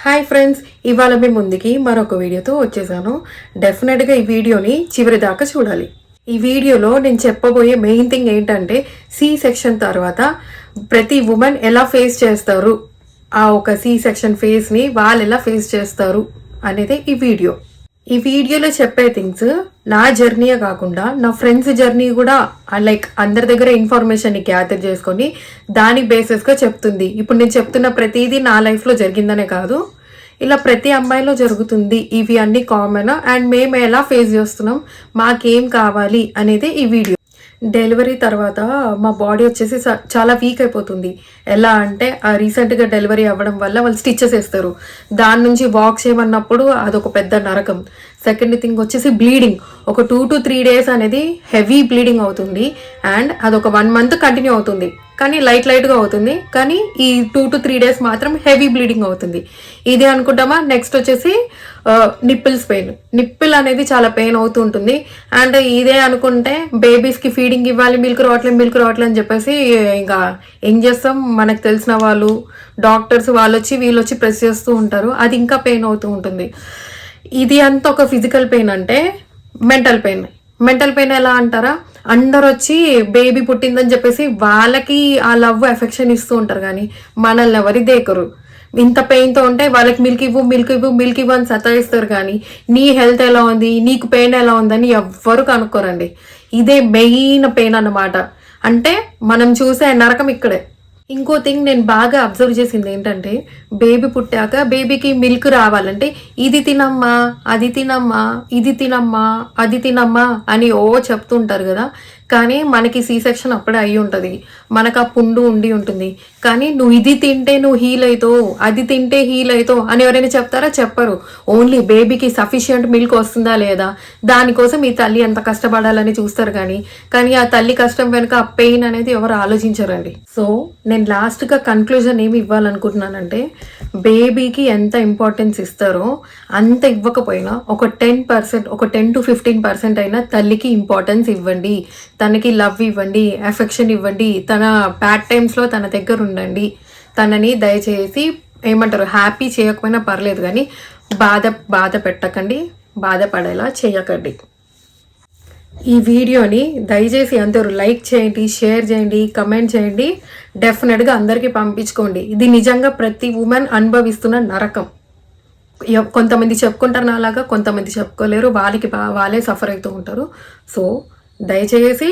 Hi friends, ఇవాళ మీ ముందుకి మరొక వీడియోతో వచ్చేసాను. డెఫినెట్గా ఈ వీడియోని చివరి దాకా చూడాలి. ఈ వీడియోలో నేను చెప్పబోయే మెయిన్ థింగ్ ఏంటంటే సి సెక్షన్ తర్వాత ప్రతి ఉమెన్ ఎలా ఫేస్ చేస్తారు, ఆ ఒక సి సెక్షన్ ఫేస్ని వాళ్ళు ఎలా ఫేస్ చేస్తారు అనేది ఈ వీడియోలో చెప్పే థింగ్స్ నా జర్నీయే కాకుండా నా ఫ్రెండ్స్ జర్నీ కూడా లైక్ అందరి దగ్గర ఇన్ఫర్మేషన్ని గ్యాదర్ చేసుకొని దాని బేసిస్గా చెప్తుంది. ఇప్పుడు నేను చెప్తున్న ప్రతిదీ నా లైఫ్లో జరిగిందనే కాదు, ఇలా ప్రతి అమ్మాయిలో జరుగుతుంది. ఇవి అన్ని కామన్ అండ్ మేము ఎలా ఫేస్ చేస్తున్నాం, మాకేం కావాలి అనేది ఈ వీడియో. డెలివరీ తర్వాత మా బాడీ వచ్చేసి చాలా వీక్ అయిపోతుంది. ఎలా అంటే రీసెంట్గా డెలివరీ అవ్వడం వల్ల వాళ్ళు స్టిచెస్ వేస్తారు. దాని నుంచి వాక్ చేయమన్నప్పుడు అదొక పెద్ద నరకం. సెకండ్ థింగ్ వచ్చేసి బ్లీడింగ్. ఒక 2 to 3 days అనేది హెవీ బ్లీడింగ్ అవుతుంది అండ్ అదొక 1 month కంటిన్యూ అవుతుంది. కానీ లైట్గా అవుతుంది, కానీ ఈ 2 to 3 days మాత్రం హెవీ బ్లీడింగ్ అవుతుంది. ఇది అనుకుంటామా. నెక్స్ట్ వచ్చేసి నిప్పిల్స్ పెయిన్. నిప్పిల్ అనేది చాలా పెయిన్ అవుతూ ఉంటుంది. అండ్ ఇదే అనుకుంటే బేబీస్కి ఫీడింగ్ ఇవ్వాలి, మిల్క్ రావట్లేదు అని చెప్పేసి ఇంకా ఏం చేస్తాం, మనకు తెలిసిన వాళ్ళు డాక్టర్స్ వీళ్ళొచ్చి ప్రెస్ చేస్తూ ఉంటారు. అది ఇంకా పెయిన్ అవుతూ ఉంటుంది. ఇది అంతా ఒక ఫిజికల్ పెయిన్. అంటే మెంటల్ పెయిన్ ఎలా అంటారా, అందరు వచ్చి బేబీ పుట్టిందని చెప్పేసి వాళ్ళకి ఆ లవ్ ఎఫెక్షన్ ఇస్తూ ఉంటారు, కానీ మనల్ని ఎవరి దేకరు. ఇంత పెయిన్తో ఉంటే వాళ్ళకి మిల్క్ ఇవ్వు అని సతాయిస్తారు, కానీ నీ హెల్త్ ఎలా ఉంది, నీకు పెయిన్ ఎలా ఉందని ఎవ్వరు కనుక్కోరండి. ఇదే మెయిన్ పెయిన్ అన్నమాట. అంటే మనం చూసే నరకం ఇక్కడే. ఇంకో థింగ్ నేను బాగా అబ్జర్వ్ చేసింది ఏంటంటే, బేబీ పుట్టాక బేబీకి మిల్క్ రావాలంటే ఇది తినమ్మా, అది తినమ్మా, ఇది తినమ్మా, అది తినమ్మా అని చెప్తుంటారు కదా. కానీ మనకి సి సెక్షన్ అప్పుడే అయ్యి ఉంటుంది, మనకు ఆ పుండు ఉండి ఉంటుంది. కానీ నువ్వు ఇది తింటే నువ్వు హీల్ అవుతావు, అది తింటే హీల్ అవుతావు అని ఎవరైనా చెప్తారా? చెప్పరు. ఓన్లీ బేబీకి సఫిషియంట్ మిల్క్ వస్తుందా లేదా, దానికోసం ఈ తల్లి ఎంత కష్టపడాలని చూస్తారు. కానీ ఆ తల్లి కష్టం వెనుక ఆ పెయిన్ అనేది ఎవరు ఆలోచించరండి. సో నేను లాస్ట్గా కన్క్లూజన్ ఏమి ఇవ్వాలనుకుంటున్నానంటే, బేబీకి ఎంత ఇంపార్టెన్స్ ఇస్తారో అంత ఇవ్వకపోయినా ఒక 10%, ఒక 10 to 15% అయినా తల్లికి ఇంపార్టెన్స్ ఇవ్వండి. తనకి లవ్ ఇవ్వండి, ఎఫెక్షన్ ఇవ్వండి, తన బ్యాడ్ టైమ్స్లో తన దగ్గర ఉండండి. తనని దయచేసి ఏమంటారు, హ్యాపీ చేయకపోయినా పర్లేదు, కానీ బాధ పెట్టకండి, బాధపడేలా చేయకండి. ఈ వీడియోని దయచేసి అందరూ లైక్ చేయండి, షేర్ చేయండి, కమెంట్ చేయండి. డెఫినెట్గా అందరికీ పంపించుకోండి. ఇది నిజంగా ప్రతి ఉమెన్ అనుభవిస్తున్న నరకం. కొంతమంది చెప్పుకుంటారు నాలాగా, కొంతమంది చెప్పుకోలేరు, వాళ్ళే సఫర్ అవుతూ ఉంటారు. సో దయచేసి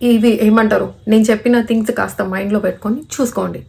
ఇవి ఏమంటారు, నేను చెప్పిన థింగ్స్ కాస్త మైండ్లో పెట్టుకొని చూసుకోండి.